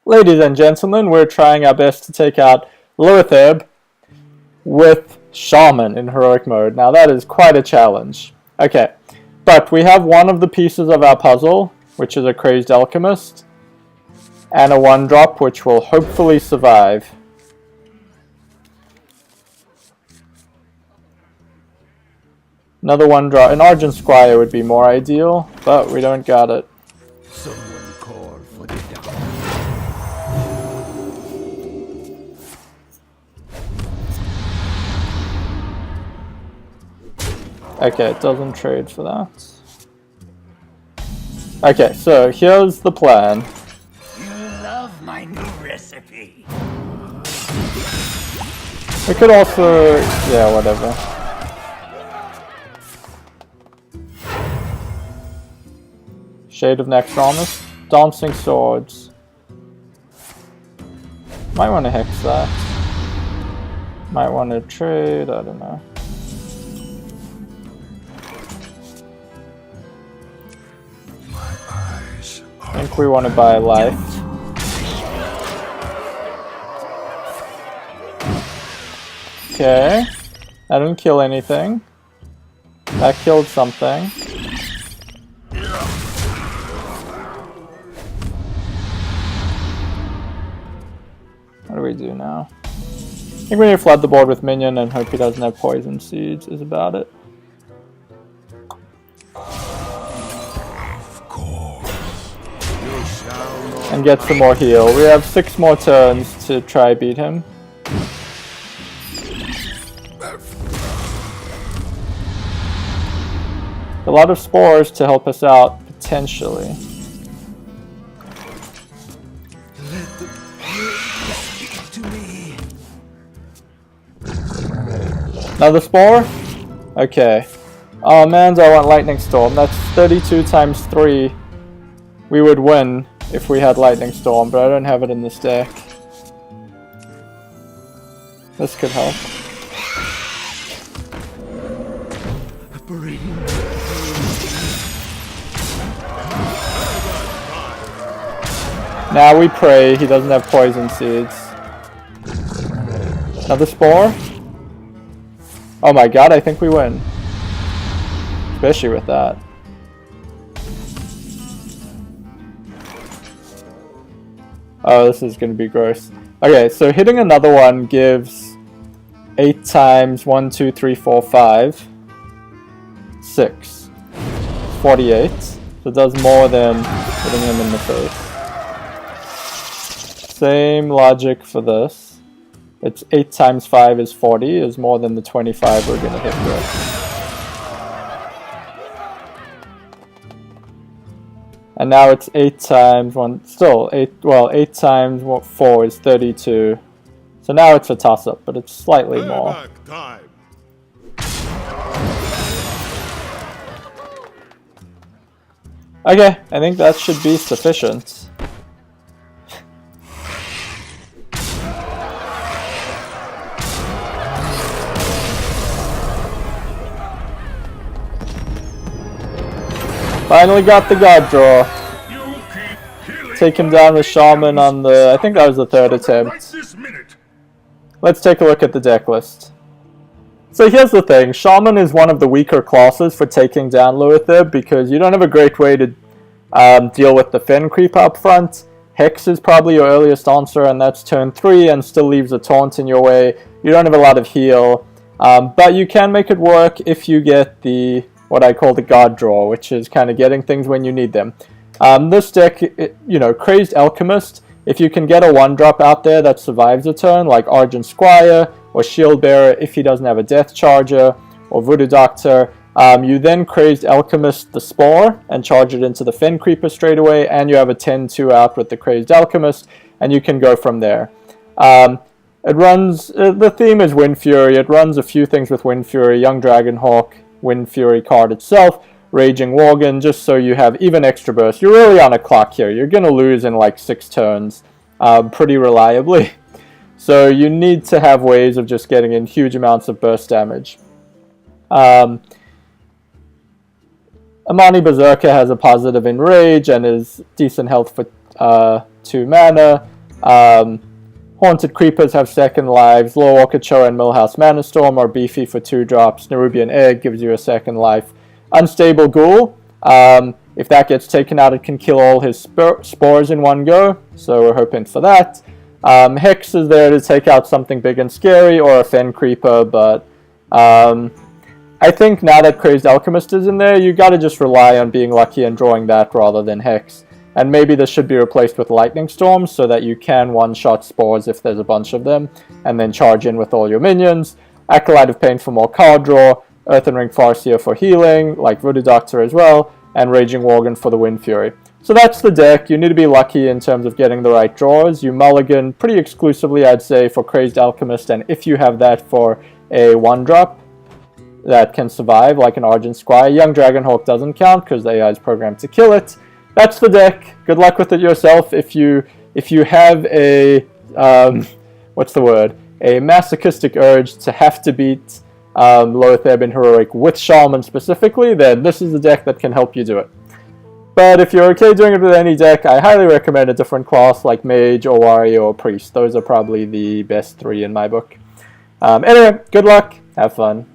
Ladies and gentlemen, we're trying our best to take out Loatheb with Shaman in heroic mode. Now that is quite a challenge. Okay, but we have one of the pieces of our puzzle, which is a Crazed Alchemist, and a 1-drop, which will hopefully survive. Another 1-drop. An Argent Squire would be more ideal, but we don't got it. Someone call for the doctor. Okay, it doesn't trade for that. Okay, so here's the plan. You love my new recipe. We could also... yeah, whatever. Shade of Naxxramas. Dancing Swords. Might want to hex that. Might want to trade, I don't know. I think we want to buy life. Okay. That didn't kill anything. That killed something. What do we do now? I think we need to flood the board with minion and hope he doesn't have poison seeds is about it. And get some more heal. We have 6 more turns to try beat him. A lot of spores to help us out, potentially. Let the speak to me. Another spore? Okay. Oh man, I want Lightning Storm. That's 32 times 3. We would win if we had Lightning Storm, but I don't have it in this deck. This could help. Now we pray he doesn't have poison seeds. Another spore? Oh my god, I think we win. Especially with that. Oh, this is going to be gross. Okay, so hitting another one gives 8 times 1, 2, 3, 4, 5. 6. 48. So it does more than hitting him in the face. Same logic for this. It's 8 times 5 is 40, is more than the 25 we're going to hit with. And now it's 8 times 1, still 8, well 8 times 4 is 32. So now it's a toss-up, but it's slightly more. Okay, I think that should be sufficient. Finally got the God Draw. Take him down with Shaman on the... I think that was the 3rd attempt. Let's take a look at the deck list. So here's the thing. Shaman is one of the weaker classes for taking down Loatheb because you don't have a great way to deal with the Fen creep up front. Hex is probably your earliest answer, and that's turn 3 and still leaves a taunt in your way. You don't have a lot of heal, but you can make it work if you get the... what I call the God Draw, which is kind of getting things when you need them. This deck, you know, Crazed Alchemist, if you can get a 1-drop out there that survives a turn, like Argent Squire or Shield Bearer if he doesn't have a Death Charger, or Voodoo Doctor, you then Crazed Alchemist the Spore and charge it into the Fen Creeper straight away, and you have a 10-2 out with the Crazed Alchemist, and you can go from there. It runs, the theme is Wind Fury. It runs a few things with Wind Fury, Young Dragonhawk, Wind Fury card itself, Raging Worgen, just so you have even extra burst. You're really on a clock here. You're going to lose in like 6 turns pretty reliably. So you need to have ways of just getting in huge amounts of burst damage. Amani Berserker has a positive Enrage and is decent health for 2 mana. Haunted Creepers have second lives. Lore Walker Cho and Millhouse Manastorm are beefy for 2 drops. Nerubian Egg gives you a second life. Unstable Ghoul, if that gets taken out, it can kill all his spores in one go, so we're hoping for that. Hex is there to take out something big and scary, or a Fen Creeper, but I think now that Crazed Alchemist is in there, you gotta just rely on being lucky and drawing that rather than Hex. And maybe this should be replaced with Lightning Storm, so that you can one-shot spores if there's a bunch of them, and then charge in with all your minions. Acolyte of Pain for more card draw, Earthen Ring Farseer for healing, like Voodoo Doctor as well, and Raging Worgen for the Wind Fury. So that's the deck. You need to be lucky in terms of getting the right draws. You mulligan pretty exclusively, I'd say, for Crazed Alchemist, and if you have that for a 1-drop that can survive, like an Argent Squire. Young Dragonhawk doesn't count because the AI is programmed to kill it. That's the deck. Good luck with it yourself. If you have a what's the word? A masochistic urge to have to beat Loatheb in Heroic with Shaman specifically, then this is the deck that can help you do it. But if you're okay doing it with any deck, I highly recommend a different class like Mage or Warrior or Priest. Those are probably the best 3 in my book. Anyway, good luck. Have fun.